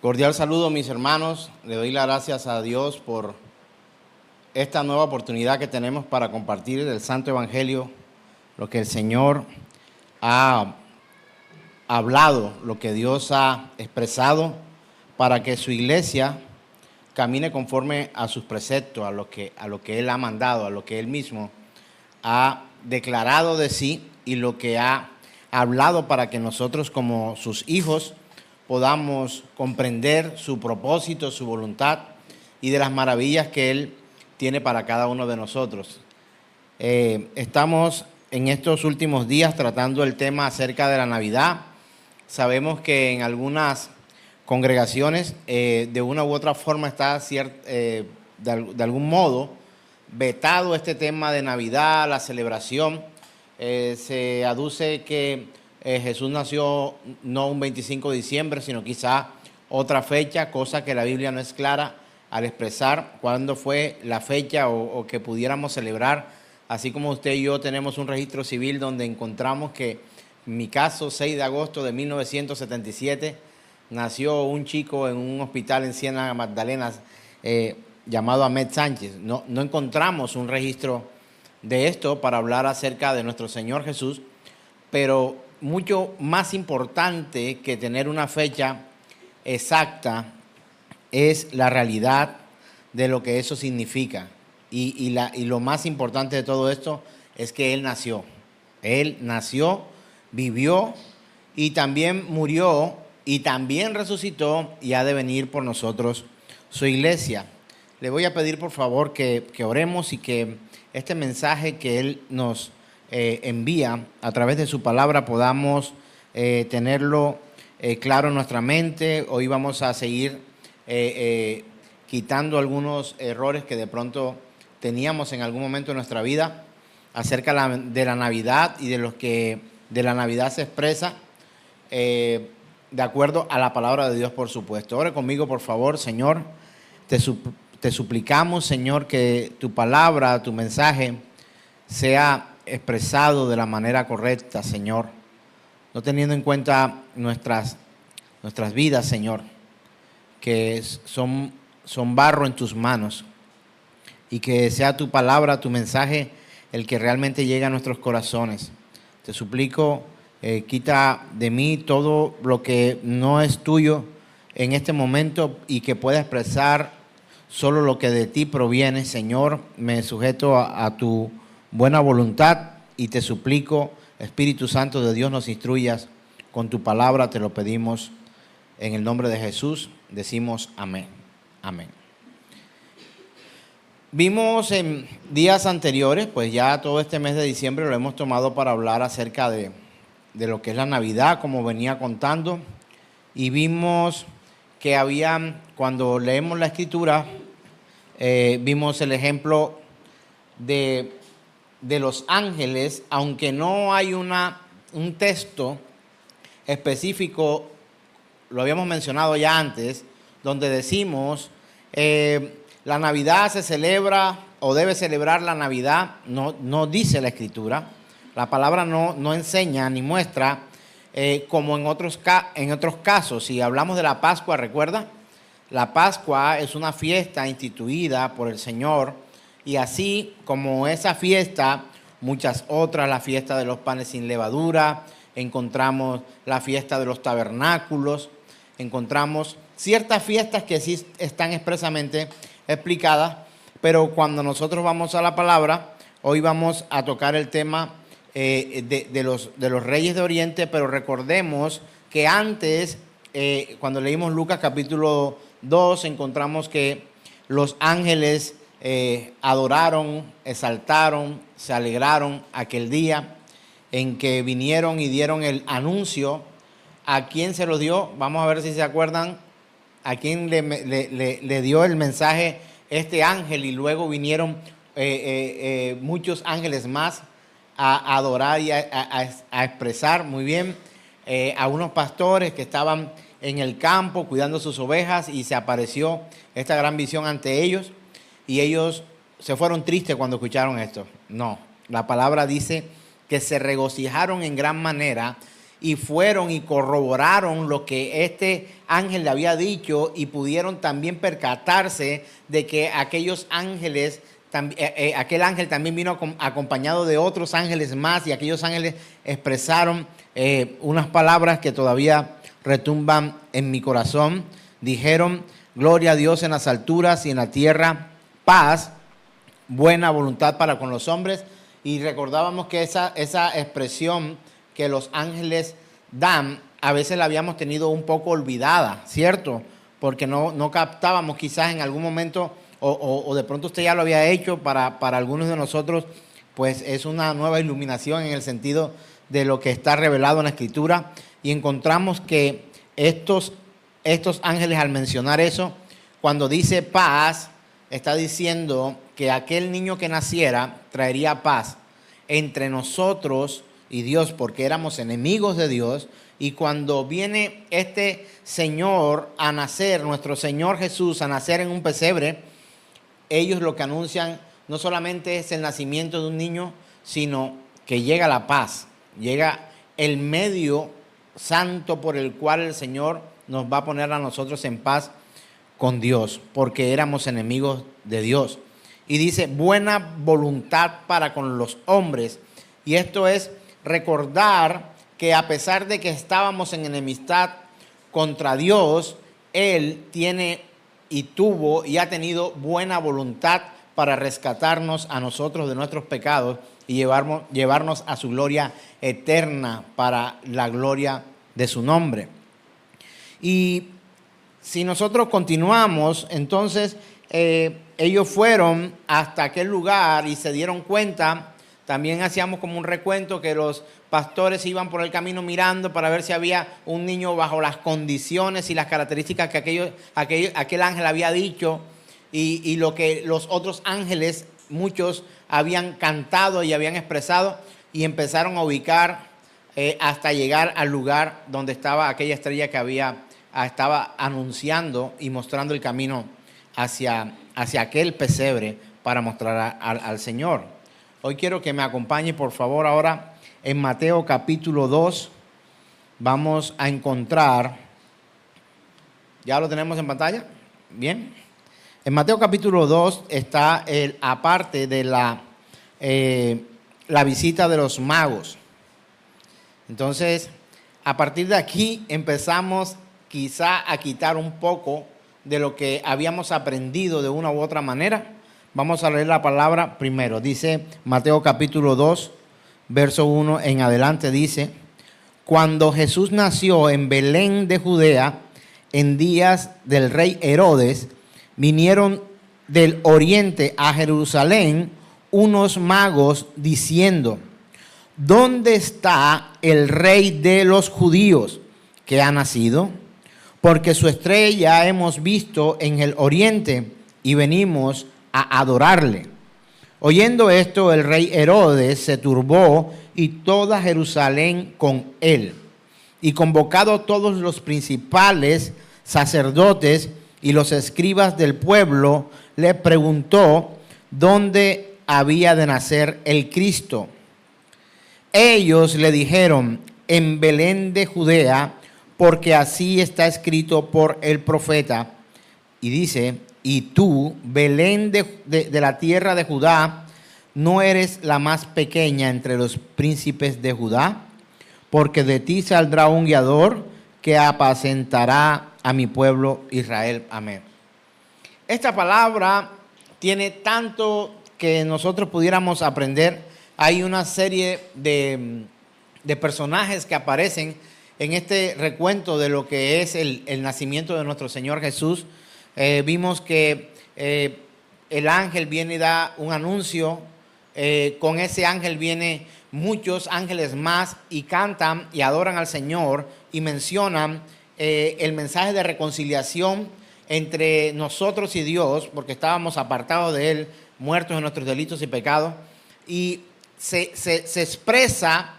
Cordial saludo, mis hermanos. Le doy las gracias a Dios por esta nueva oportunidad que tenemos para compartir el Santo Evangelio, lo que el Señor ha hablado, lo que Dios ha expresado, para que su iglesia camine conforme a sus preceptos, a lo que Él ha mandado, a lo que Él mismo ha declarado de sí y lo que ha hablado para que nosotros como sus hijos podamos comprender su propósito, su voluntad y de las maravillas que Él tiene para cada uno de nosotros. Estamos en estos últimos días tratando el tema acerca de la Navidad. Sabemos que en algunas congregaciones de una u otra forma está de algún modo vetado este tema de Navidad, la celebración. Se aduce que Jesús nació no un 25 de diciembre, sino quizá otra fecha, cosa que la Biblia no es clara al expresar cuándo fue la fecha o que pudiéramos celebrar. Así como usted y yo tenemos un registro civil donde encontramos que, en mi caso, 6 de agosto de 1977, nació un chico en un hospital en Ciénaga Magdalena llamado Ahmed Sánchez. No encontramos un registro de esto para hablar acerca de nuestro Señor Jesús, pero mucho más importante que tener una fecha exacta es la realidad de lo que eso significa. Y lo más importante de todo esto es que Él nació. Él nació, vivió y también murió y también resucitó y ha de venir por nosotros su iglesia. Le voy a pedir por favor que oremos y que este mensaje que Él nos envía a través de su palabra podamos tenerlo claro en nuestra mente. Hoy vamos a seguir quitando algunos errores que de pronto teníamos en algún momento de nuestra vida acerca de la Navidad y de los que de la Navidad se expresa de acuerdo a la palabra de Dios, por supuesto. Ore conmigo, por favor. Señor, te suplicamos, Señor, que tu palabra, tu mensaje sea expresado de la manera correcta, Señor, no teniendo en cuenta nuestras vidas, Señor, que son barro en tus manos, y que sea tu palabra, tu mensaje, el que realmente llegue a nuestros corazones. Te suplico, quita de mí todo lo que no es tuyo en este momento y que pueda expresar solo lo que de ti proviene. Señor, me sujeto a tu buena voluntad y te suplico, Espíritu Santo de Dios, nos instruyas con tu palabra. Te lo pedimos en el nombre de Jesús. Decimos amén. Amén. Vimos en días anteriores, pues ya todo este mes de diciembre lo hemos tomado para hablar acerca de lo que es la Navidad, como venía contando, y vimos que cuando leemos la Escritura, vimos el ejemplo de los ángeles, aunque no hay un texto específico, lo habíamos mencionado ya antes, donde decimos la Navidad se celebra o debe celebrar la Navidad. No dice la Escritura, la palabra no enseña ni muestra como en otros casos. Si hablamos de la Pascua, ¿recuerda? La Pascua es una fiesta instituida por el Señor. Y así como esa fiesta, muchas otras, la fiesta de los panes sin levadura, encontramos la fiesta de los tabernáculos, encontramos ciertas fiestas que sí están expresamente explicadas, pero cuando nosotros vamos a la palabra, hoy vamos a tocar el tema de los reyes de Oriente, pero recordemos que antes, cuando leímos Lucas capítulo 2, encontramos que los ángeles adoraron, exaltaron, se alegraron aquel día en que vinieron y dieron el anuncio. ¿A quién se lo dio? Vamos a ver si se acuerdan. ¿A quién le dio el mensaje este ángel? Y luego vinieron muchos ángeles más a adorar y a expresar muy bien a unos pastores que estaban en el campo cuidando sus ovejas, y se apareció esta gran visión ante ellos. Y ellos se fueron tristes cuando escucharon esto. No, la palabra dice que se regocijaron en gran manera y fueron y corroboraron lo que este ángel le había dicho y pudieron también percatarse de que aquellos ángeles, aquel ángel también vino acompañado de otros ángeles más, y aquellos ángeles expresaron unas palabras que todavía retumban en mi corazón. Dijeron: gloria a Dios en las alturas y en la tierra paz, buena voluntad para con los hombres. Y recordábamos que esa expresión que los ángeles dan, a veces la habíamos tenido un poco olvidada, ¿cierto? Porque no captábamos quizás en algún momento, o de pronto usted ya lo había hecho. Para algunos de nosotros, pues es una nueva iluminación en el sentido de lo que está revelado en la Escritura. Y encontramos que estos ángeles, al mencionar eso, cuando dice paz, está diciendo que aquel niño que naciera traería paz entre nosotros y Dios, porque éramos enemigos de Dios. Y cuando viene este Señor a nacer, nuestro Señor Jesús a nacer en un pesebre, ellos lo que anuncian no solamente es el nacimiento de un niño, sino que llega la paz, llega el medio santo por el cual el Señor nos va a poner a nosotros en paz con Dios, porque éramos enemigos de Dios. Y dice buena voluntad para con los hombres. Y esto es recordar que a pesar de que estábamos en enemistad contra Dios, Él tiene y tuvo y ha tenido buena voluntad para rescatarnos a nosotros de nuestros pecados y llevarnos a su gloria eterna, para la gloria de su nombre. Y si nosotros continuamos, entonces ellos fueron hasta aquel lugar y se dieron cuenta. También hacíamos como un recuento que los pastores iban por el camino mirando para ver si había un niño bajo las condiciones y las características que aquel ángel había dicho, y lo que los otros ángeles, muchos, habían cantado y habían expresado, y empezaron a ubicar hasta llegar al lugar donde estaba aquella estrella que estaba anunciando y mostrando el camino hacia aquel pesebre para mostrar al Señor. Hoy quiero que me acompañe, por favor, ahora en Mateo capítulo 2. Vamos a encontrar, ¿ya lo tenemos en pantalla? Bien. En Mateo capítulo 2 está aparte de la visita de los magos. Entonces, a partir de aquí empezamos quizá a quitar un poco de lo que habíamos aprendido de una u otra manera. Vamos a leer la palabra primero. Dice Mateo capítulo 2, verso 1 en adelante, dice: cuando Jesús nació en Belén de Judea, en días del rey Herodes, vinieron del oriente a Jerusalén unos magos diciendo: ¿dónde está el rey de los judíos que ha nacido? Porque su estrella hemos visto en el oriente y venimos a adorarle. Oyendo esto, el rey Herodes se turbó y toda Jerusalén con él. Y convocado todos los principales sacerdotes y los escribas del pueblo, le preguntó dónde había de nacer el Cristo. Ellos le dijeron: en Belén de Judea, porque así está escrito por el profeta. Y dice: y tú, Belén de la tierra de Judá, no eres la más pequeña entre los príncipes de Judá, porque de ti saldrá un guiador que apacentará a mi pueblo Israel. Amén. Esta palabra tiene tanto que nosotros pudiéramos aprender. Hay una serie de personajes que aparecen en este recuento de lo que es el nacimiento de nuestro Señor Jesús. Vimos que el ángel viene y da un anuncio. Con ese ángel vienen muchos ángeles más y cantan y adoran al Señor y mencionan el mensaje de reconciliación entre nosotros y Dios, porque estábamos apartados de Él, muertos en nuestros delitos y pecados. Y se expresa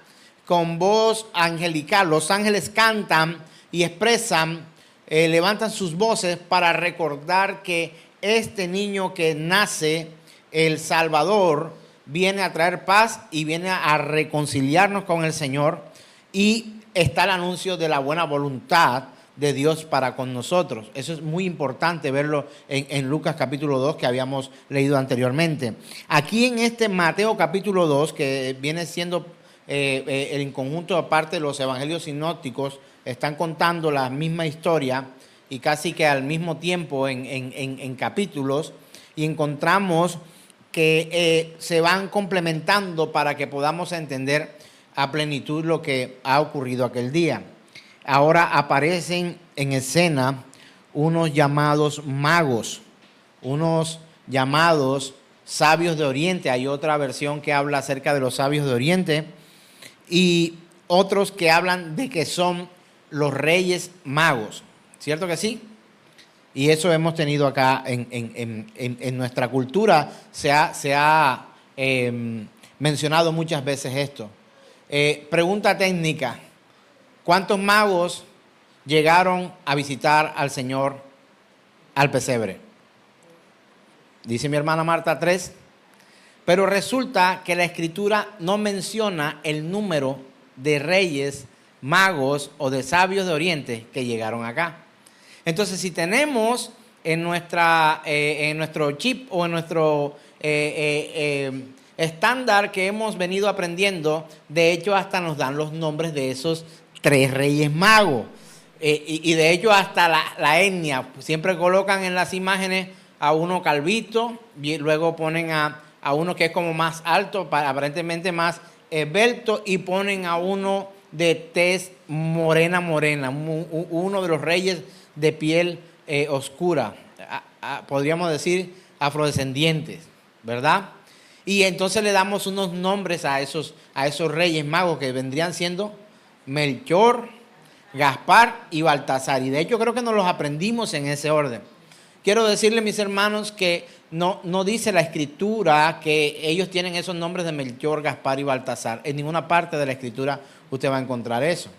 con voz angelical. Los ángeles cantan y expresan, levantan sus voces para recordar que este niño que nace, el Salvador, viene a traer paz y viene a reconciliarnos con el Señor. Y está el anuncio de la buena voluntad de Dios para con nosotros. Eso es muy importante verlo en Lucas capítulo 2 que habíamos leído anteriormente. Aquí en este Mateo capítulo 2, que viene siendo en conjunto aparte de los evangelios sinópticos, están contando la misma historia y casi que al mismo tiempo en capítulos, y encontramos que se van complementando para que podamos entender a plenitud lo que ha ocurrido aquel día. Ahora aparecen en escena unos llamados magos, unos llamados sabios de Oriente. Hay otra versión que habla acerca de los sabios de Oriente y otros que hablan de que son los reyes magos. ¿Cierto que sí? Y eso hemos tenido acá en nuestra cultura. Se ha mencionado muchas veces esto. Pregunta técnica. ¿Cuántos magos llegaron a visitar al Señor al pesebre? Dice mi hermana Marta 3. Pero resulta que la Escritura no menciona el número de reyes, magos o de sabios de Oriente que llegaron acá. Entonces, si tenemos en nuestro chip o en nuestro estándar que hemos venido aprendiendo, de hecho hasta nos dan los nombres de esos 3 reyes magos. Y de hecho hasta la etnia, siempre colocan en las imágenes a uno calvito y luego ponen a uno que es como más alto, aparentemente más esbelto, y ponen a uno de tez morena, uno de los reyes de piel oscura, podríamos decir afrodescendientes, ¿verdad? Y entonces le damos unos nombres a esos reyes magos que vendrían siendo Melchor, Gaspar y Baltasar. Y de hecho creo que nos los aprendimos en ese orden. Quiero decirles, mis hermanos, que no dice la Escritura que ellos tienen esos nombres de Melchor, Gaspar y Baltasar. En ninguna parte de la Escritura usted va a encontrar eso.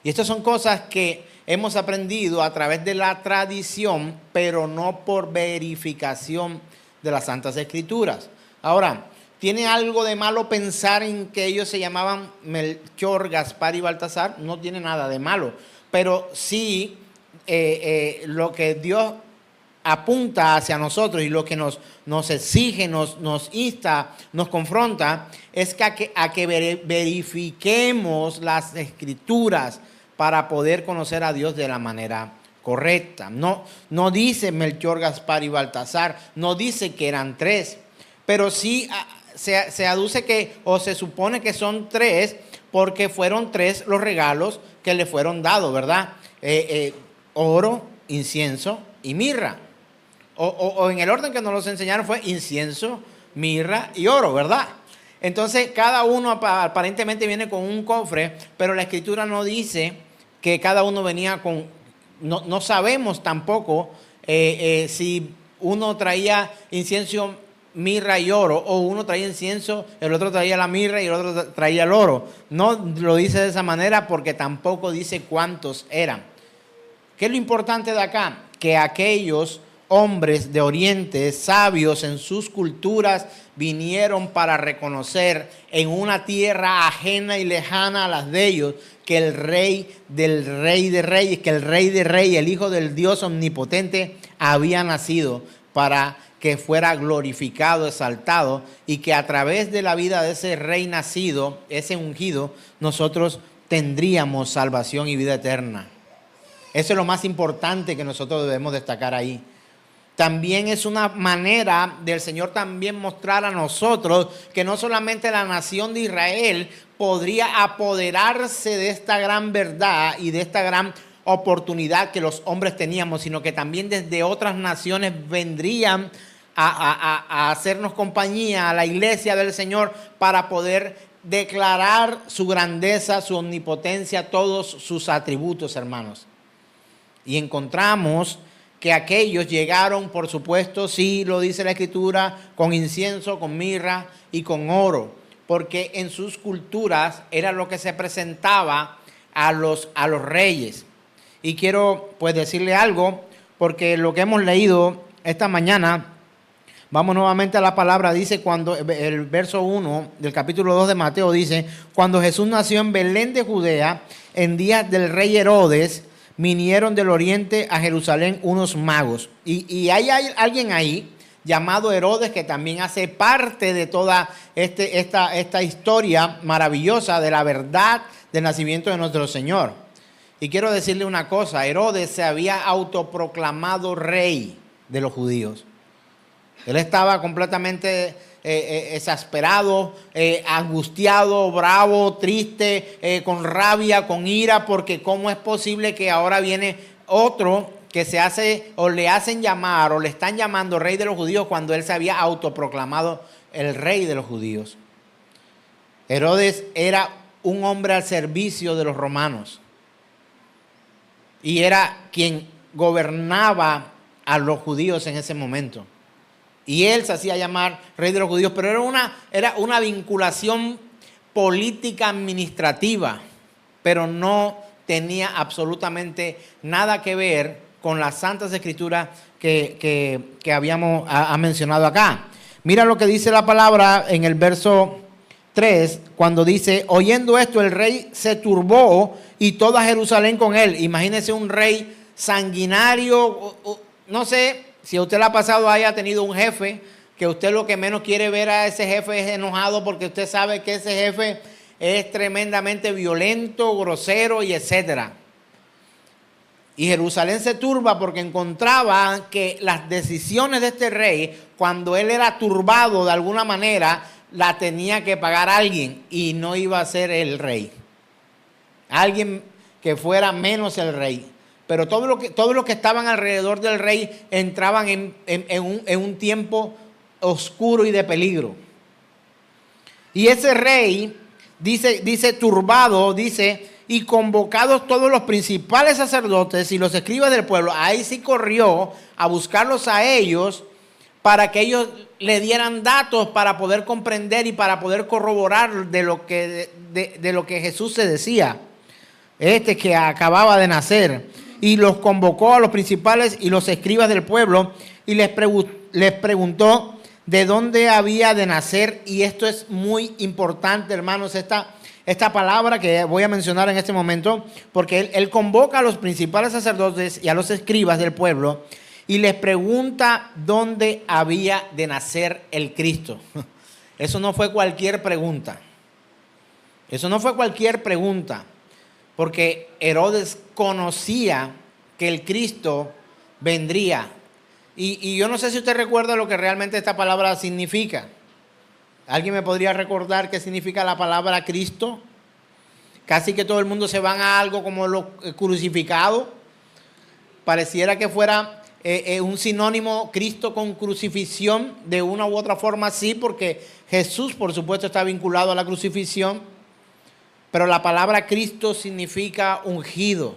Y estas son cosas que hemos aprendido a través de la tradición, pero no por verificación de las Santas Escrituras. Ahora, ¿tiene algo de malo pensar en que ellos se llamaban Melchor, Gaspar y Baltasar? No tiene nada de malo, pero sí lo que Dios apunta hacia nosotros y lo que nos exige, nos insta, nos confronta, es a que verifiquemos las Escrituras para poder conocer a Dios de la manera correcta. No dice Melchor, Gaspar y Baltasar, no dice que eran 3, pero sí se aduce que, o se supone que son 3, porque fueron 3 los regalos que le fueron dados, ¿verdad? Oro, incienso y mirra. O en el orden que nos los enseñaron fue incienso, mirra y oro, ¿verdad? Entonces cada uno aparentemente viene con un cofre, pero la Escritura no dice que cada uno venía con... No sabemos tampoco si uno traía incienso, mirra y oro, o uno traía incienso, el otro traía la mirra y el otro traía el oro. No lo dice de esa manera porque tampoco dice cuántos eran. ¿Qué es lo importante de acá? Que aquellos hombres de Oriente, sabios en sus culturas, vinieron para reconocer en una tierra ajena y lejana a las de ellos, que el Rey del Rey de Reyes, que el Rey de Reyes, el Hijo del Dios Omnipotente, había nacido para que fuera glorificado, exaltado, y que a través de la vida de ese Rey nacido, ese ungido, nosotros tendríamos salvación y vida eterna. Eso es lo más importante que nosotros debemos destacar ahí. También es una manera del Señor también mostrar a nosotros que no solamente la nación de Israel podría apoderarse de esta gran verdad y de esta gran oportunidad que los hombres teníamos, sino que también desde otras naciones vendrían a hacernos compañía a la iglesia del Señor para poder declarar su grandeza, su omnipotencia, todos sus atributos, hermanos. Y encontramos que aquellos llegaron, por supuesto, sí lo dice la Escritura, con incienso, con mirra y con oro, porque en sus culturas era lo que se presentaba a los reyes. Y quiero pues decirle algo, porque lo que hemos leído esta mañana Vamos nuevamente a la palabra. Dice cuando el verso 1 del capítulo 2 de Mateo dice, cuando Jesús nació en Belén de Judea, en días del rey Herodes, vinieron del oriente a Jerusalén unos magos. Y hay alguien ahí llamado Herodes que también hace parte de toda esta historia maravillosa de la verdad del nacimiento de nuestro Señor. Y quiero decirle una cosa, Herodes se había autoproclamado rey de los judíos. Él estaba completamente exasperado, angustiado, bravo, triste, con rabia, con ira, porque cómo es posible que ahora viene otro que se hace o le hacen llamar o le están llamando rey de los judíos cuando él se había autoproclamado el rey de los judíos. Herodes era un hombre al servicio de los romanos y era quien gobernaba a los judíos en ese momento. Y él se hacía llamar rey de los judíos, pero era una vinculación política administrativa, pero no tenía absolutamente nada que ver con las Santas Escrituras que habíamos mencionado acá. Mira lo que dice la palabra en el verso 3, cuando dice, oyendo esto el rey se turbó y toda Jerusalén con él. Imagínese un rey sanguinario, no sé si a usted le ha pasado, haya tenido un jefe, que usted lo que menos quiere ver a ese jefe es enojado porque usted sabe que ese jefe es tremendamente violento, grosero y etcétera. Y Jerusalén se turba porque encontraba que las decisiones de este rey, cuando él era turbado de alguna manera, la tenía que pagar alguien y no iba a ser el rey. Alguien que fuera menos el rey. Pero todos los que estaban alrededor del rey entraban en un tiempo oscuro y de peligro. Y ese rey, dice turbado, dice, y convocados todos los principales sacerdotes y los escribas del pueblo, ahí sí corrió a buscarlos a ellos para que ellos le dieran datos para poder comprender y para poder corroborar de lo que Jesús se decía, que acababa de nacer. Y los convocó a los principales y los escribas del pueblo y les preguntó de dónde había de nacer. Y esto es muy importante, hermanos, esta palabra que voy a mencionar en este momento, porque él convoca a los principales sacerdotes y a los escribas del pueblo y les pregunta dónde había de nacer el Cristo. Eso no fue cualquier pregunta. Eso no fue cualquier pregunta. Porque Herodes conocía que el Cristo vendría. Y yo no sé si usted recuerda lo que realmente esta palabra significa. ¿Alguien me podría recordar qué significa la palabra Cristo? Casi que todo el mundo se van a algo como lo crucificado. Pareciera que fuera un sinónimo Cristo con crucifixión. De una u otra forma sí, porque Jesús por supuesto está vinculado a la crucifixión. Pero la palabra Cristo significa ungido.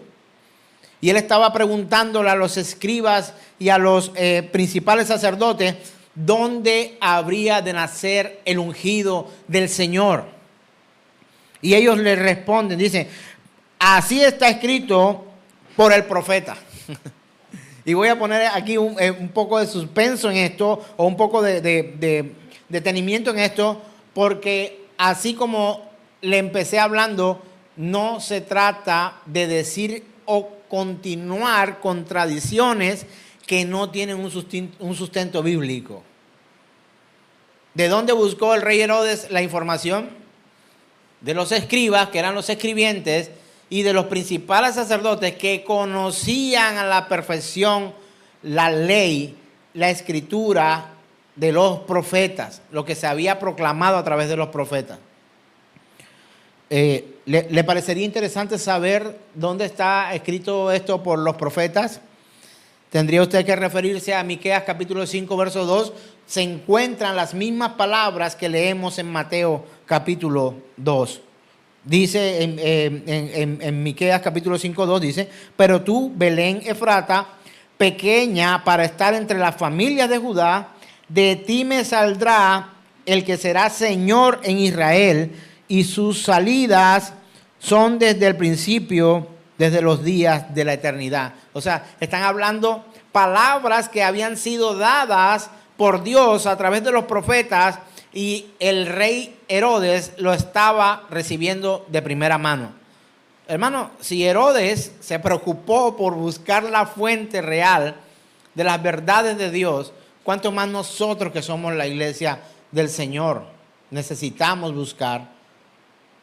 Y él estaba preguntándole a los escribas y a los principales sacerdotes dónde habría de nacer el ungido del Señor. Y ellos le responden, dicen, así está escrito por el profeta. Y voy a poner aquí un poco de suspenso en esto, o un poco de detenimiento en esto, porque así como le empecé hablando, no se trata de decir o continuar con tradiciones que no tienen un sustento bíblico. ¿De dónde buscó el rey Herodes la información? De los escribas, que eran los escribientes, y de los principales sacerdotes que conocían a la perfección la ley, la escritura de los profetas, lo que se había proclamado a través de los profetas. ¿Le parecería interesante saber dónde está escrito esto por los profetas? Tendría usted que referirse a Miqueas capítulo 5, verso 2. Se encuentran las mismas palabras que leemos en Mateo capítulo 2. Dice en Miqueas capítulo 5, 2, dice, pero tú, Belén Efrata, pequeña para estar entre las familias de Judá, de ti me saldrá el que será Señor en Israel, y sus salidas son desde el principio, desde los días de la eternidad. O sea, están hablando palabras que habían sido dadas por Dios a través de los profetas, y el rey Herodes lo estaba recibiendo de primera mano. Hermano, si Herodes se preocupó por buscar la fuente real de las verdades de Dios, ¿cuánto más nosotros que somos la iglesia del Señor necesitamos buscar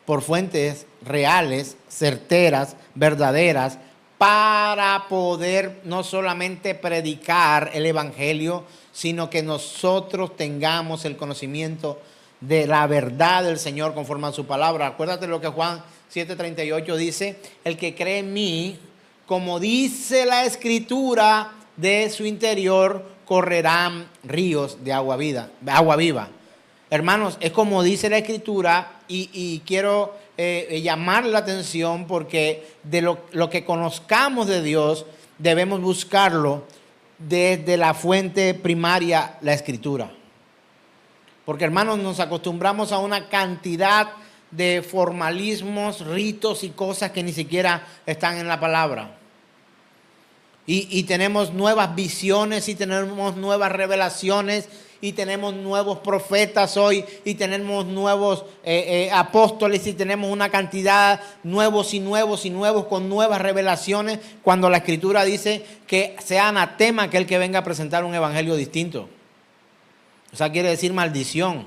por fuentes reales, certeras, verdaderas, para poder no solamente predicar el evangelio, sino que nosotros tengamos el conocimiento de la verdad del Señor conforme a su palabra? Acuérdate lo que Juan 7:38 dice: el que cree en mí, como dice la Escritura, de su interior correrán ríos de agua viva. Hermanos, es como dice la Escritura, y quiero llamar la atención, porque de lo que conozcamos de Dios debemos buscarlo desde la fuente primaria, la Escritura. Porque, hermanos, nos acostumbramos a una cantidad de formalismos, ritos y cosas que ni siquiera están en la palabra. Y tenemos nuevas visiones, y tenemos nuevas revelaciones, y tenemos nuevos profetas hoy, y tenemos nuevos apóstoles, y tenemos una cantidad nuevos con nuevas revelaciones, cuando la Escritura dice que sea anatema aquel que venga a presentar un evangelio distinto. O sea, quiere decir maldición.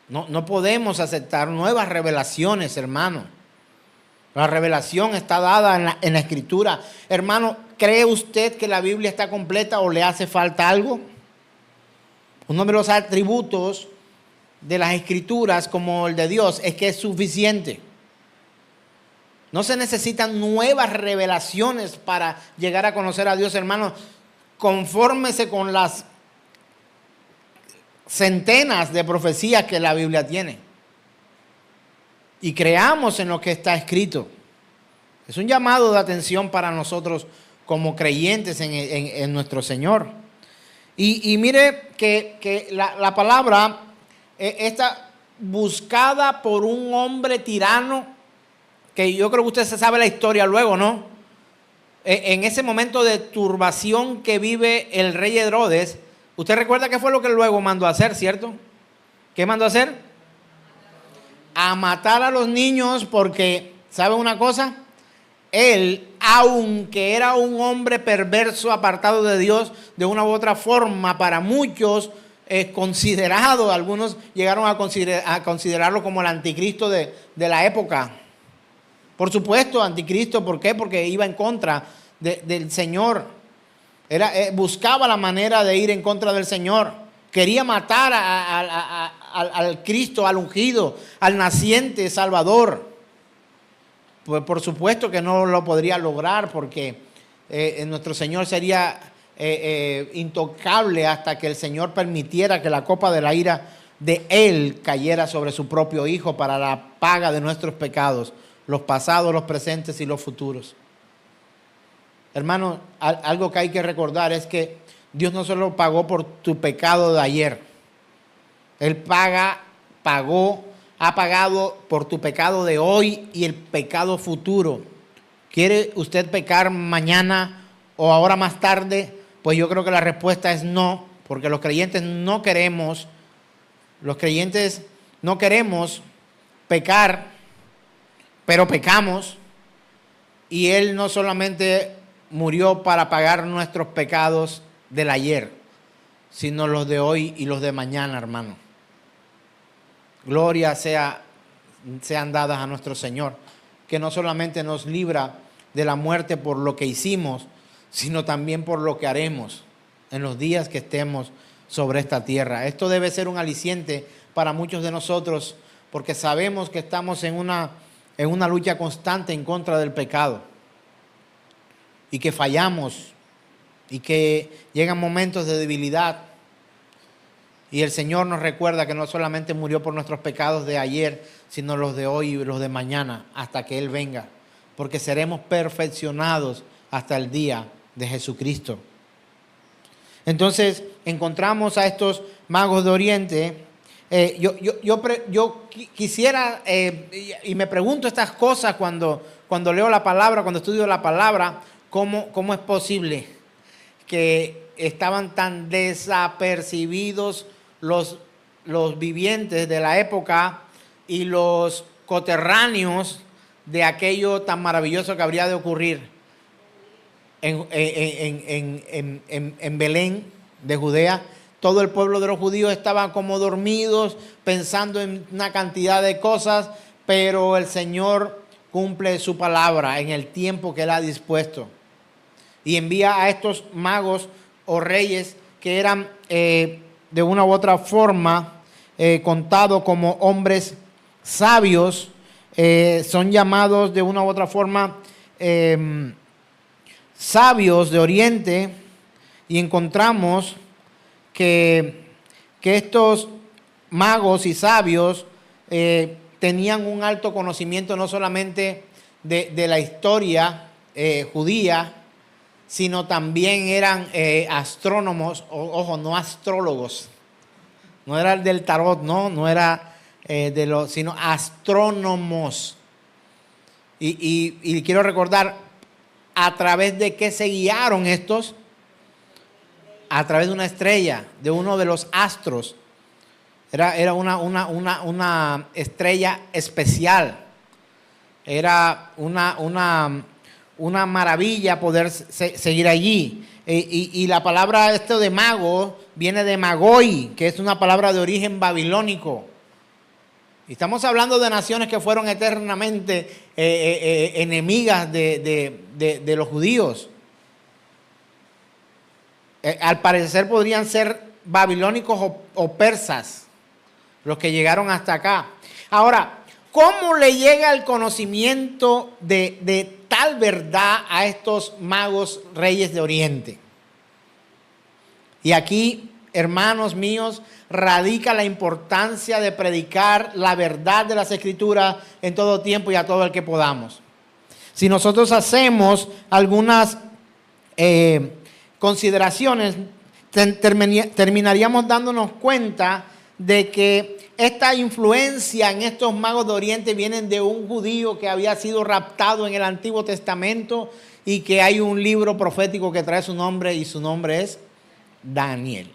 No podemos aceptar nuevas revelaciones, hermano. La revelación está dada en la Escritura. Hermano, ¿cree usted que la Biblia está completa o le hace falta algo? Uno de los atributos de las Escrituras, como el de Dios, es que es suficiente. No se necesitan nuevas revelaciones para llegar a conocer a Dios, hermano. Confórmese con las centenas de profecías que la Biblia tiene. Y creamos en lo que está escrito. Es un llamado de atención para nosotros como creyentes en nuestro Señor. Y mire que la palabra está buscada por un hombre tirano, que yo creo que usted se sabe la historia luego, ¿no? En ese momento de turbación que vive el rey Herodes, usted recuerda qué fue lo que luego mandó a hacer, ¿cierto? ¿Qué mandó a hacer? A matar a los niños, porque, ¿sabe una cosa? Él, aunque era un hombre perverso, apartado de Dios, de una u otra forma, para muchos considerado, algunos llegaron a considerarlo como el anticristo de la época. Por supuesto, anticristo, ¿por qué? Porque iba en contra del Señor. Buscaba la manera de ir en contra del Señor. Quería matar al Cristo, al ungido, al naciente Salvador. Pues por supuesto que no lo podría lograr, porque nuestro Señor sería intocable hasta que el Señor permitiera que la copa de la ira de Él cayera sobre su propio Hijo para la paga de nuestros pecados, los pasados, los presentes y los futuros. Hermano, algo que hay que recordar es que Dios no solo pagó por tu pecado de ayer. Él ha pagado por tu pecado de hoy y el pecado futuro. ¿Quiere usted pecar mañana o ahora más tarde? Pues yo creo que la respuesta es no, porque los creyentes no queremos pecar, pero pecamos. Y Él no solamente murió para pagar nuestros pecados del ayer, sino los de hoy y los de mañana, hermano. Gloria sean dadas a nuestro Señor, que no solamente nos libra de la muerte por lo que hicimos, sino también por lo que haremos en los días que estemos sobre esta tierra. Esto debe ser un aliciente para muchos de nosotros, porque sabemos que estamos en una lucha constante en contra del pecado, y que fallamos, y que llegan momentos de debilidad. Y el Señor nos recuerda que no solamente murió por nuestros pecados de ayer, sino los de hoy y los de mañana, hasta que Él venga, porque seremos perfeccionados hasta el día de Jesucristo. Entonces encontramos a estos magos de Oriente. Yo quisiera, y me pregunto estas cosas cuando leo la palabra, cuando estudio la palabra, ¿cómo es posible que estaban tan desapercibidos los vivientes de la época y los coterráneos de aquello tan maravilloso que habría de ocurrir en Belén de Judea. Todo el pueblo de los judíos estaba como dormidos, pensando en una cantidad de cosas, pero el Señor cumple su palabra en el tiempo que Él ha dispuesto. Y envía a estos magos o reyes que eran de una u otra forma contados como hombres sabios, son llamados de una u otra forma sabios de Oriente, y encontramos que estos magos y sabios tenían un alto conocimiento no solamente de la historia judía, sino también eran astrónomos, ojo, no astrólogos, no era el del tarot, no era sino astrónomos. Y quiero recordar, ¿a través de qué se guiaron estos? A través de una estrella, de uno de los astros. Era una estrella especial. Era una maravilla poder seguir allí. Y la palabra de mago viene de magoi, que es una palabra de origen babilónico. Y estamos hablando de naciones que fueron eternamente enemigas de los judíos. Al parecer podrían ser babilónicos o persas los que llegaron hasta acá. Ahora, ¿cómo le llega el conocimiento de tal verdad a estos magos reyes de Oriente? Y aquí, hermanos míos, radica la importancia de predicar la verdad de las Escrituras en todo tiempo y a todo el que podamos. Si nosotros hacemos algunas consideraciones, terminaríamos dándonos cuenta de que esta influencia en estos magos de Oriente vienen de un judío que había sido raptado en el Antiguo Testamento y que hay un libro profético que trae su nombre, y su nombre es Daniel.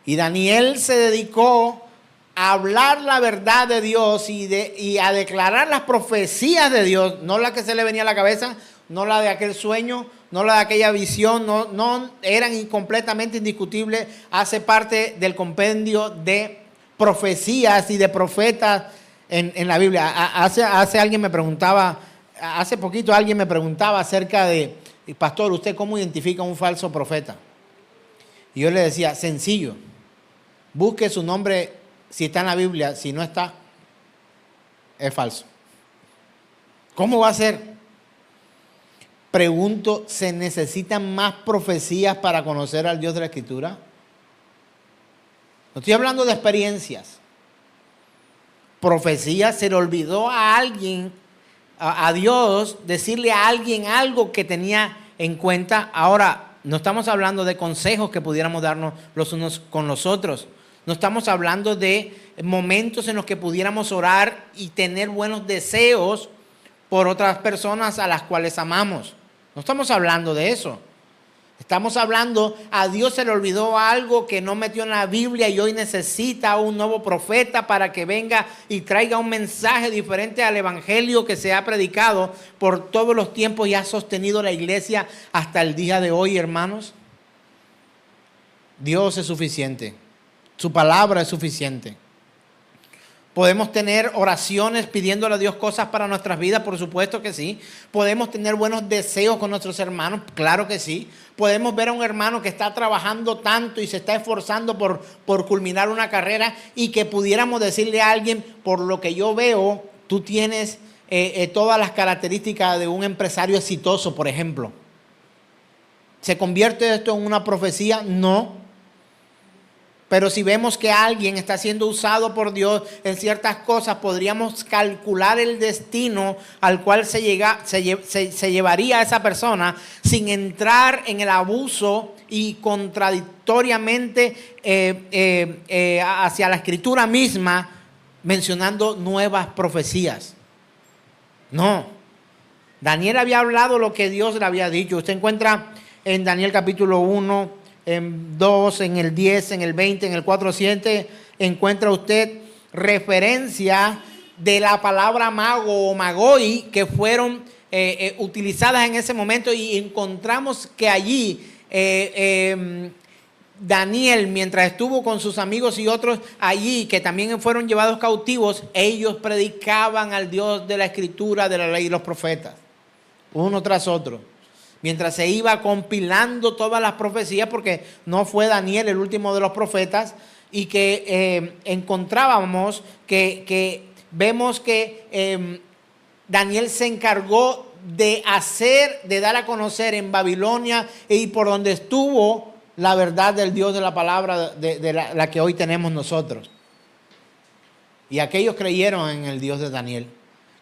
Y Daniel se dedicó a hablar la verdad de Dios y a declarar las profecías de Dios, no la que se le venía a la cabeza, no la de aquel sueño, no la de aquella visión, no eran completamente indiscutibles, hace parte del compendio de profecías y de profetas en la Biblia. Hace poquito alguien me preguntaba acerca de, pastor, ¿usted cómo identifica un falso profeta? Y yo le decía, sencillo, busque su nombre si está en la Biblia, si no está, es falso. ¿Cómo va a ser? Pregunto, ¿se necesitan más profecías para conocer al Dios de la Escritura? No estoy hablando de experiencias. Profecías, se le olvidó a alguien, a Dios, decirle a alguien algo que tenía en cuenta. Ahora, no estamos hablando de consejos que pudiéramos darnos los unos con los otros. No estamos hablando de momentos en los que pudiéramos orar y tener buenos deseos por otras personas a las cuales amamos. No estamos hablando de eso. Estamos hablando, a Dios se le olvidó algo que no metió en la Biblia y hoy necesita un nuevo profeta para que venga y traiga un mensaje diferente al evangelio que se ha predicado por todos los tiempos y ha sostenido la iglesia hasta el día de hoy, hermanos. Dios es suficiente. Su palabra es suficiente. Podemos tener oraciones pidiéndole a Dios cosas para nuestras vidas, por supuesto que sí. Podemos tener buenos deseos con nuestros hermanos, claro que sí. Podemos ver a un hermano que está trabajando tanto y se está esforzando por culminar una carrera y que pudiéramos decirle a alguien, por lo que yo veo, tú tienes todas las características de un empresario exitoso, por ejemplo. ¿Se convierte esto en una profecía? No. Pero si vemos que alguien está siendo usado por Dios en ciertas cosas, podríamos calcular el destino al cual se llevaría a esa persona sin entrar en el abuso y contradictoriamente hacia la Escritura misma, mencionando nuevas profecías. No. Daniel había hablado lo que Dios le había dicho. Usted encuentra en Daniel capítulo 1, en 2, en el 10, en el 20, en el 4:7, encuentra usted referencia de la palabra mago o magoi que fueron utilizadas en ese momento, y encontramos que allí Daniel, mientras estuvo con sus amigos y otros allí que también fueron llevados cautivos, ellos predicaban al Dios de la Escritura, de la ley y los profetas, uno tras otro, mientras se iba compilando todas las profecías, porque no fue Daniel el último de los profetas, y que encontrábamos que vemos que Daniel se encargó de dar a conocer en Babilonia y por donde estuvo la verdad del Dios de la palabra, de la que hoy tenemos nosotros. Y aquellos creyeron en el Dios de Daniel.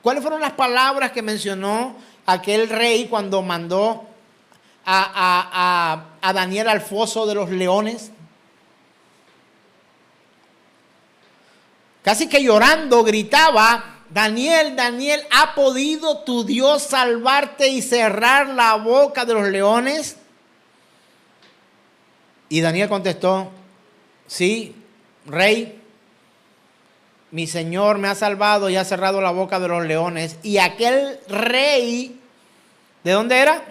¿Cuáles fueron las palabras que mencionó aquel rey cuando mandó a Daniel al foso de los leones? Casi que llorando gritaba: Daniel, Daniel, ¿ha podido tu Dios salvarte y cerrar la boca de los leones? Y Daniel contestó: sí, rey, mi Señor me ha salvado y ha cerrado la boca de los leones. Y aquel rey, ¿de dónde era?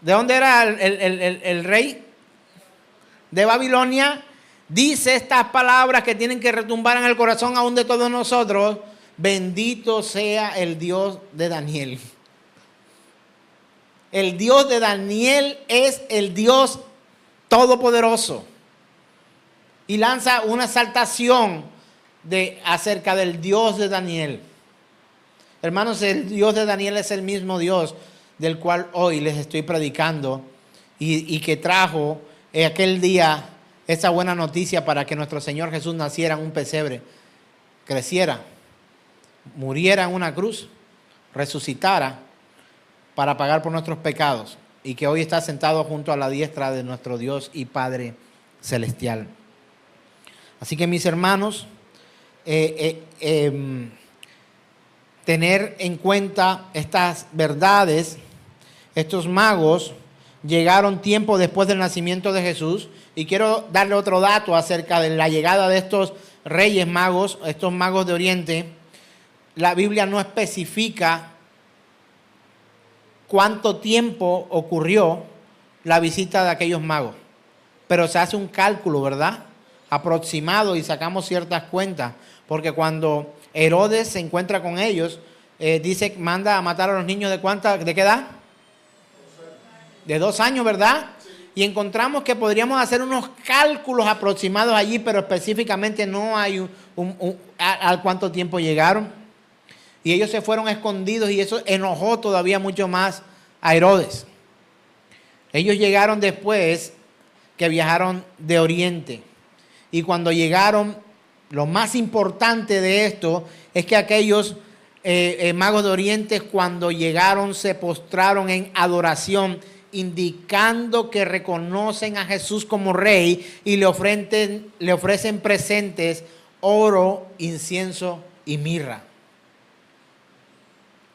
¿De dónde era el rey? De Babilonia. Dice estas palabras que tienen que retumbar en el corazón aún de todos nosotros: bendito sea el Dios de Daniel. El Dios de Daniel es el Dios todopoderoso. Y lanza una exaltación acerca del Dios de Daniel. Hermanos, el Dios de Daniel es el mismo Dios del cual hoy les estoy predicando, y que trajo aquel día esa buena noticia para que nuestro Señor Jesús naciera en un pesebre, creciera, muriera en una cruz, resucitara para pagar por nuestros pecados, y que hoy está sentado junto a la diestra de nuestro Dios y Padre celestial. Así que, mis hermanos, tener en cuenta estas verdades. Estos magos llegaron tiempo después del nacimiento de Jesús, y quiero darle otro dato acerca de la llegada de estos reyes magos, estos magos de Oriente. La Biblia no especifica cuánto tiempo ocurrió la visita de aquellos magos, pero se hace un cálculo, ¿verdad?, aproximado, y sacamos ciertas cuentas, porque cuando Herodes se encuentra con ellos, dice que manda a matar a los niños ¿de qué edad? De 2 años, ¿verdad? Y encontramos que podríamos hacer unos cálculos aproximados allí, pero específicamente no hay al cuánto tiempo llegaron. Y ellos se fueron escondidos, y eso enojó todavía mucho más a Herodes. Ellos llegaron después que viajaron de Oriente. Y cuando llegaron, lo más importante de esto es que aquellos magos de Oriente, cuando llegaron, se postraron en adoración, indicando que reconocen a Jesús como rey, y le ofrecen presentes: oro, incienso y mirra.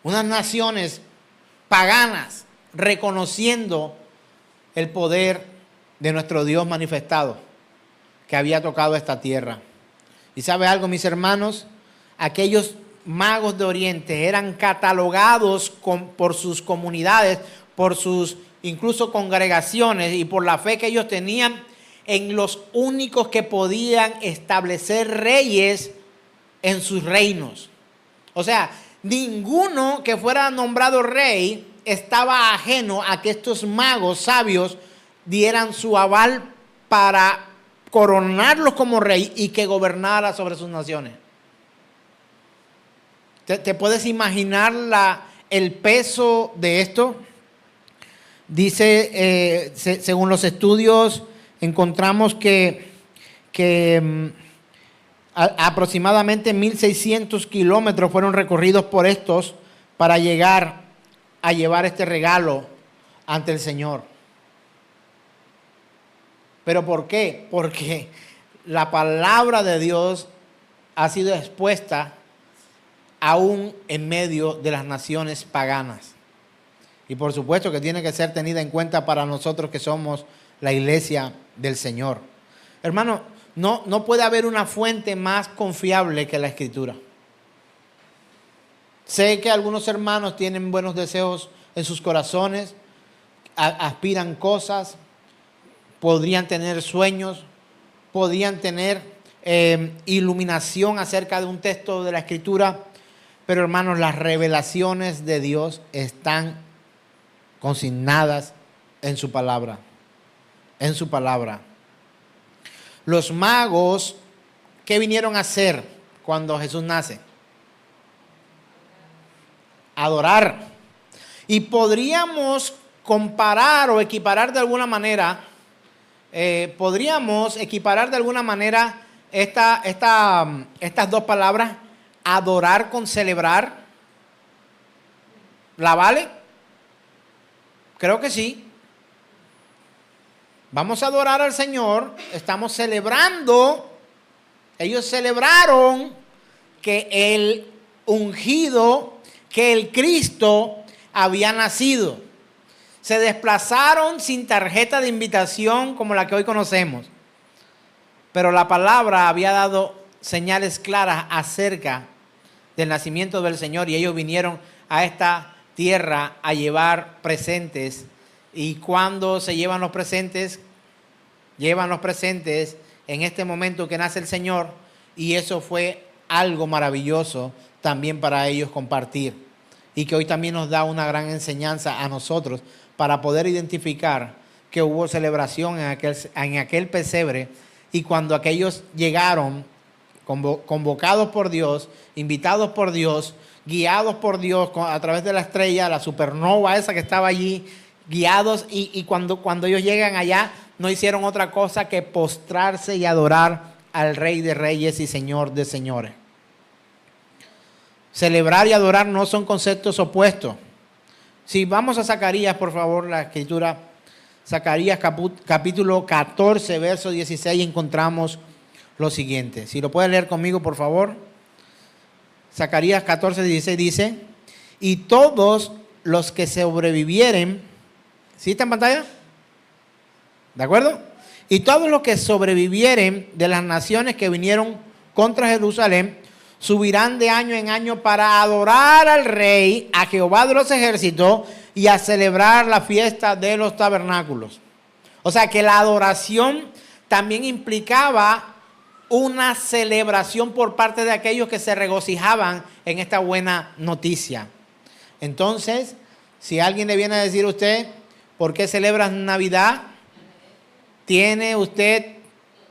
Unas naciones paganas reconociendo el poder de nuestro Dios manifestado que había tocado esta tierra. ¿Y sabe algo, mis hermanos? Aquellos magos de Oriente eran catalogados por sus comunidades, por sus incluso congregaciones, y por la fe que ellos tenían en los únicos que podían establecer reyes en sus reinos. O sea, ninguno que fuera nombrado rey estaba ajeno a que estos magos sabios dieran su aval para coronarlos como rey y que gobernara sobre sus naciones. ¿Te puedes imaginar el peso de esto? Dice, según los estudios, encontramos que aproximadamente 1.600 kilómetros fueron recorridos por estos para llegar a llevar este regalo ante el Señor. ¿Pero por qué? Porque la palabra de Dios ha sido expuesta aún en medio de las naciones paganas. Y por supuesto que tiene que ser tenida en cuenta para nosotros que somos la iglesia del Señor. Hermano, no puede haber una fuente más confiable que la Escritura. Sé que algunos hermanos tienen buenos deseos en sus corazones, aspiran cosas, podrían tener sueños, podrían tener iluminación acerca de un texto de la Escritura, pero hermanos, las revelaciones de Dios están consignadas en su palabra. En su palabra. Los magos, ¿qué vinieron a hacer cuando Jesús nace? Adorar. Y podríamos comparar o equiparar de alguna manera, estas dos palabras, adorar con celebrar. ¿La vale? Creo que sí. Vamos a adorar al Señor, estamos celebrando. Ellos celebraron que el ungido, que el Cristo había nacido. Se desplazaron sin tarjeta de invitación como la que hoy conocemos. Pero la palabra había dado señales claras acerca del nacimiento del Señor y ellos vinieron a esta tierra a llevar presentes. Y cuando se llevan los presentes en este momento que nace el Señor, y eso fue algo maravilloso también para ellos compartir, y que hoy también nos da una gran enseñanza a nosotros para poder identificar que hubo celebración en aquel pesebre, y cuando aquellos llegaron convocados por Dios, invitados por Dios, guiados por Dios a través de la estrella, la supernova esa que estaba allí, guiados, y cuando ellos llegan allá, no hicieron otra cosa que postrarse y adorar al Rey de Reyes y Señor de Señores. Celebrar y adorar no son conceptos opuestos. Si vamos a Zacarías, por favor, la escritura, Zacarías capítulo 14, verso 16, encontramos lo siguiente. Si lo pueden leer conmigo, por favor. Zacarías 14, 16 dice: y todos los que sobrevivieren, ¿sí está en pantalla? ¿De acuerdo? Y todos los que sobrevivieren de las naciones que vinieron contra Jerusalén, subirán de año en año para adorar al Rey, a Jehová de los ejércitos, y a celebrar la fiesta de los tabernáculos. O sea que la adoración también implicaba una celebración por parte de aquellos que se regocijaban en esta buena noticia. Entonces, si alguien le viene a decir a usted, ¿por qué celebras Navidad? Tiene usted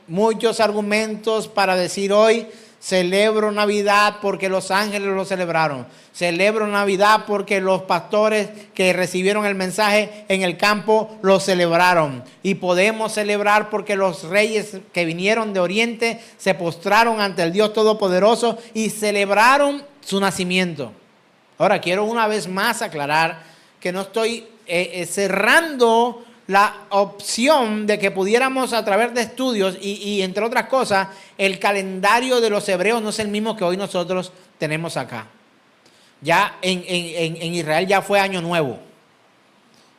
muchos argumentos para decir hoy, celebro Navidad porque los ángeles lo celebraron. Celebro Navidad porque los pastores que recibieron el mensaje en el campo lo celebraron. Y podemos celebrar porque los reyes que vinieron de Oriente se postraron ante el Dios Todopoderoso y celebraron su nacimiento. Ahora, quiero una vez más aclarar que no estoy cerrando la opción de que pudiéramos a través de estudios y entre otras cosas, el calendario de los hebreos no es el mismo que hoy nosotros tenemos acá. Ya en Israel ya fue Año Nuevo.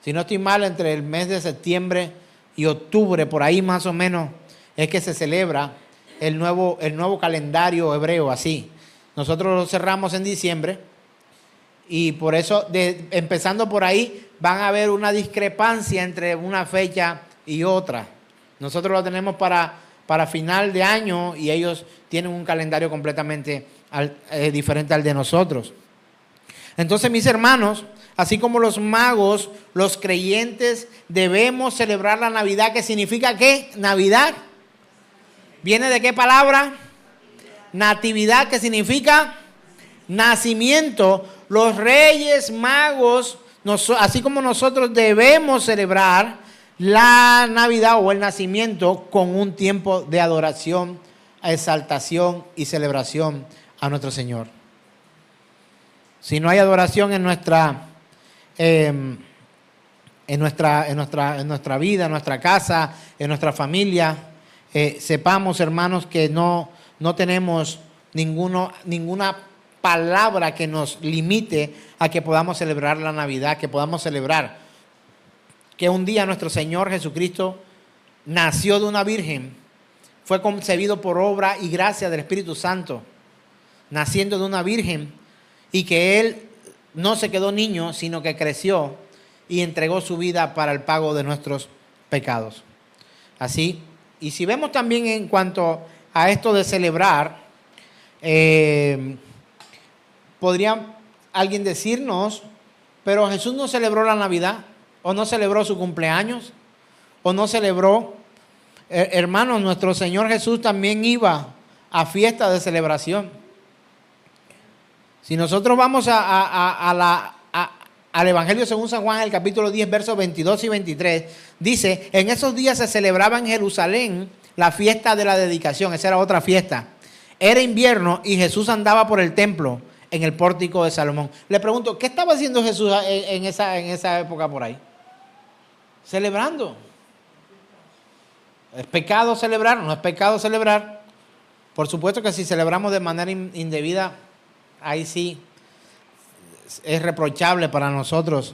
Si no estoy mal, entre el mes de septiembre y octubre, por ahí más o menos, es que se celebra el nuevo calendario hebreo así. Nosotros lo cerramos en diciembre y por eso, empezando por ahí, van a haber una discrepancia entre una fecha y otra. Nosotros lo tenemos para final de año y ellos tienen un calendario completamente diferente al de nosotros. Entonces, mis hermanos, así como los magos, los creyentes debemos celebrar la Navidad, que significa ¿qué? Navidad. ¿Viene de qué palabra? Natividad, que significa nacimiento. Los reyes magos, así como nosotros debemos celebrar la Navidad o el nacimiento con un tiempo de adoración, exaltación y celebración a nuestro Señor. Si no hay adoración en nuestra vida, en nuestra casa, en nuestra familia, sepamos, hermanos, que no tenemos ninguna palabra que nos limite a que podamos celebrar la Navidad, que podamos celebrar que un día nuestro Señor Jesucristo nació de una virgen, fue concebido por obra y gracia del Espíritu Santo, naciendo de una virgen, y que Él no se quedó niño, sino que creció y entregó su vida para el pago de nuestros pecados. Así, y si vemos también en cuanto a esto de celebrar, podría alguien decirnos, pero Jesús no celebró la Navidad, o no celebró su cumpleaños, o no celebró. Hermanos, nuestro Señor Jesús también iba a fiestas de celebración. Si nosotros vamos al Evangelio según San Juan, el capítulo 10, versos 22 y 23, dice, en esos días se celebraba en Jerusalén la fiesta de la dedicación. Esa era otra fiesta. Era invierno y Jesús andaba por el templo en el pórtico de Salomón. Le pregunto, ¿qué estaba haciendo Jesús en esa época por ahí? Celebrando. ¿Es pecado celebrar? ¿No es pecado celebrar? Por supuesto que si celebramos de manera indebida, ahí sí es reprochable para nosotros.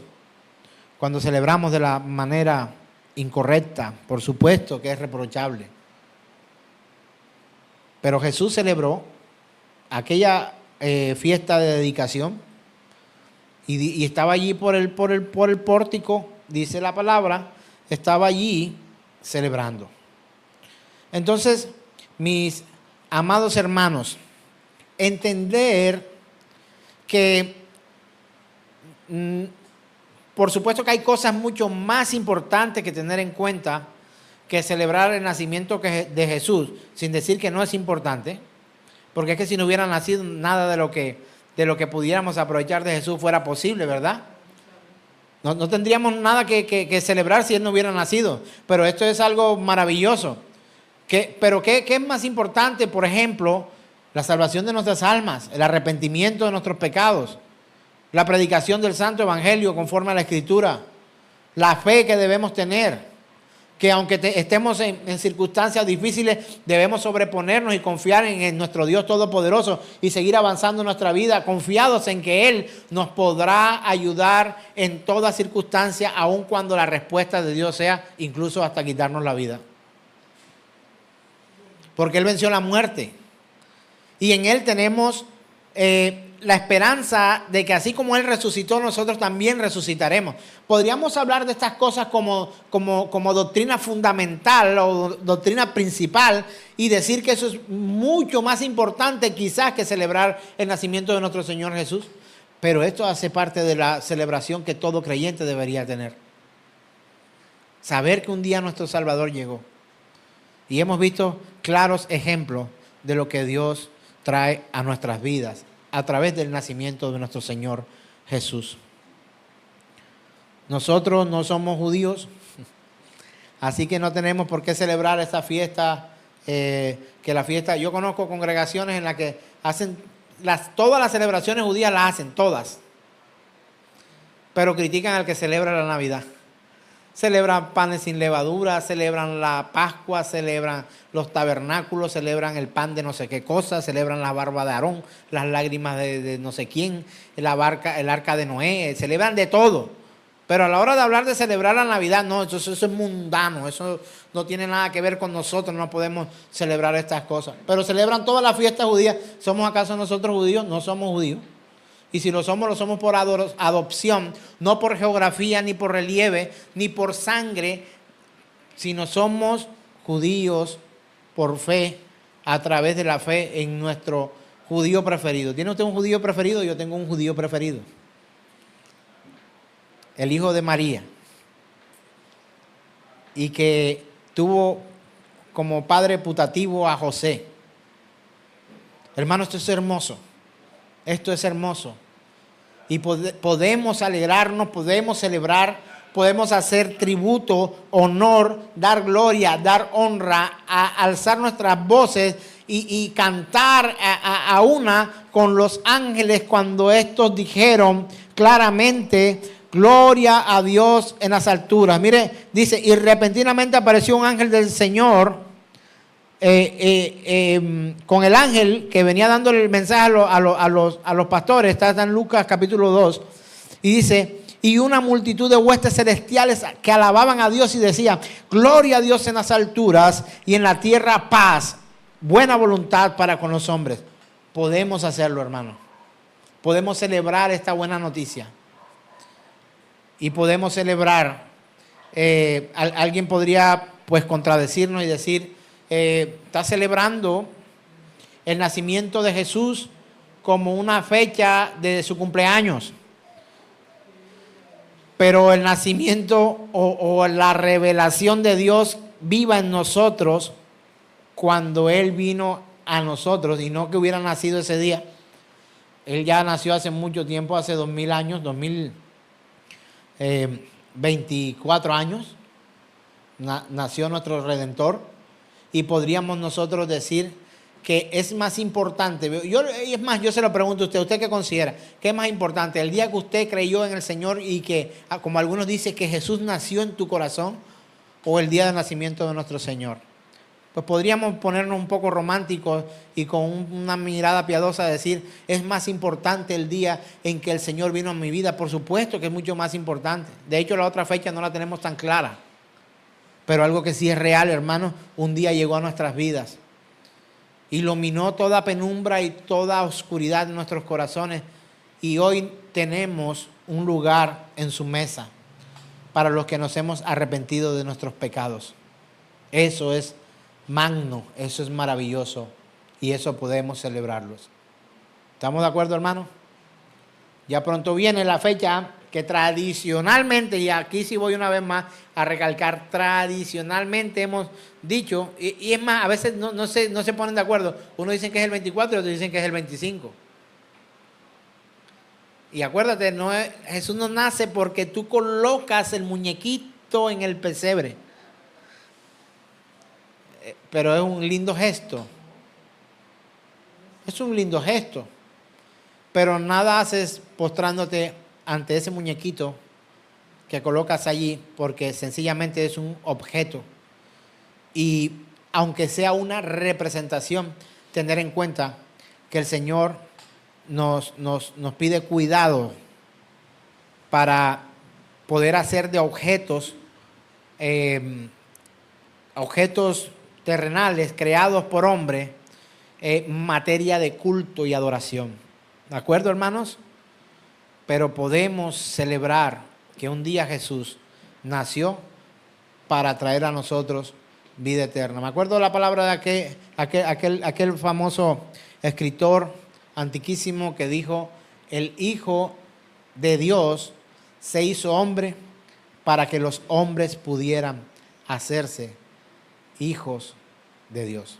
Cuando celebramos de la manera incorrecta, por supuesto que es reprochable. Pero Jesús celebró aquella fiesta de dedicación y estaba allí por el pórtico, dice la palabra, estaba allí celebrando. Entonces, mis amados hermanos, entender que por supuesto que hay cosas mucho más importantes que tener en cuenta que celebrar el nacimiento de Jesús, sin decir que no es importante, porque es que si no hubiera nacido, nada de lo que pudiéramos aprovechar de Jesús fuera posible, ¿verdad? No tendríamos nada que celebrar si Él no hubiera nacido, pero esto es algo maravilloso. Pero ¿qué es más importante? Por ejemplo, la salvación de nuestras almas, el arrepentimiento de nuestros pecados, la predicación del Santo Evangelio conforme a la Escritura, la fe que debemos tener, que aunque estemos en circunstancias difíciles, debemos sobreponernos y confiar en nuestro Dios Todopoderoso y seguir avanzando en nuestra vida, confiados en que Él nos podrá ayudar en toda circunstancia, aun cuando la respuesta de Dios sea incluso hasta quitarnos la vida. Porque Él venció la muerte. Y en Él tenemos la esperanza de que así como Él resucitó, nosotros también resucitaremos. Podríamos hablar de estas cosas como doctrina fundamental o doctrina principal y decir que eso es mucho más importante quizás que celebrar el nacimiento de nuestro Señor Jesús. Pero esto hace parte de la celebración que todo creyente debería tener. Saber que un día nuestro Salvador llegó. Y hemos visto claros ejemplos de lo que Dios trae a nuestras vidas a través del nacimiento de nuestro Señor Jesús. Nosotros no somos judíos, así que no tenemos por qué celebrar esta fiesta, yo conozco congregaciones en las que hacen todas las celebraciones judías las hacen, todas, pero critican al que celebra la Navidad. Celebran panes sin levadura, celebran la Pascua, celebran los tabernáculos, celebran el pan de no sé qué cosa, celebran la barba de Aarón, las lágrimas de no sé quién, el arca de Noé, celebran de todo. Pero a la hora de hablar de celebrar la Navidad, no, eso es mundano, eso no tiene nada que ver con nosotros, no podemos celebrar estas cosas. Pero celebran todas las fiestas judías. ¿Somos acaso nosotros judíos? No somos judíos. Y si lo somos por adopción, no por geografía, ni por relieve, ni por sangre, sino somos judíos por fe, a través de la fe en nuestro judío preferido. ¿Tiene usted un judío preferido? Yo tengo un judío preferido. El hijo de María. Y que tuvo como padre putativo a José. Hermano, esto es hermoso. Esto es hermoso. Y podemos alegrarnos, podemos celebrar, podemos hacer tributo, honor, dar gloria, dar honra, alzar nuestras voces y cantar a una con los ángeles cuando estos dijeron claramente: gloria a Dios en las alturas. Mire, dice, y repentinamente apareció un ángel del Señor con el ángel que venía dándole el mensaje a los pastores. Está en Lucas capítulo 2 y dice: y una multitud de huestes celestiales que alababan a Dios y decían: gloria a Dios en las alturas y en la tierra paz, buena voluntad para con los hombres. Podemos hacerlo, hermano. Podemos celebrar esta buena noticia. Y podemos celebrar. Alguien podría pues contradecirnos y decir: está celebrando el nacimiento de Jesús como una fecha de su cumpleaños. Pero el nacimiento o la revelación de Dios viva en nosotros cuando Él vino a nosotros, y no que hubiera nacido ese día. Él ya nació hace mucho tiempo, hace 2000 años, 2024 años, nació nuestro Redentor. Y podríamos nosotros decir que es más importante, yo se lo pregunto a usted, ¿usted qué considera? ¿Qué es más importante? ¿El día que usted creyó en el Señor y que, como algunos dicen, que Jesús nació en tu corazón, o el día del nacimiento de nuestro Señor? Pues podríamos ponernos un poco románticos y con una mirada piadosa decir: es más importante el día en que el Señor vino a mi vida. Por supuesto que es mucho más importante. De hecho, la otra fecha no la tenemos tan clara. Pero algo que sí es real, hermano, un día llegó a nuestras vidas. Iluminó toda penumbra y toda oscuridad en nuestros corazones. Y hoy tenemos un lugar en su mesa para los que nos hemos arrepentido de nuestros pecados. Eso es magno, eso es maravilloso, y eso podemos celebrarlos. ¿Estamos de acuerdo, hermano? Ya pronto viene la fecha que tradicionalmente, y aquí sí voy una vez más a recalcar, tradicionalmente hemos dicho, y es más, a veces no se ponen de acuerdo. Unos dicen que es el 24 y otros dicen que es el 25. Y acuérdate, Jesús no nace porque tú colocas el muñequito en el pesebre. Pero es un lindo gesto. Es un lindo gesto. Pero nada haces postrándote ante ese muñequito que colocas allí, porque sencillamente es un objeto. Y aunque sea una representación, tener en cuenta que el Señor nos pide cuidado para poder hacer de objetos terrenales creados por hombre, materia de culto y adoración. ¿De acuerdo, hermanos? Pero podemos celebrar que un día Jesús nació para traer a nosotros vida eterna. Me acuerdo de la palabra de aquel famoso escritor antiquísimo que dijo: el Hijo de Dios se hizo hombre para que los hombres pudieran hacerse hijos de Dios.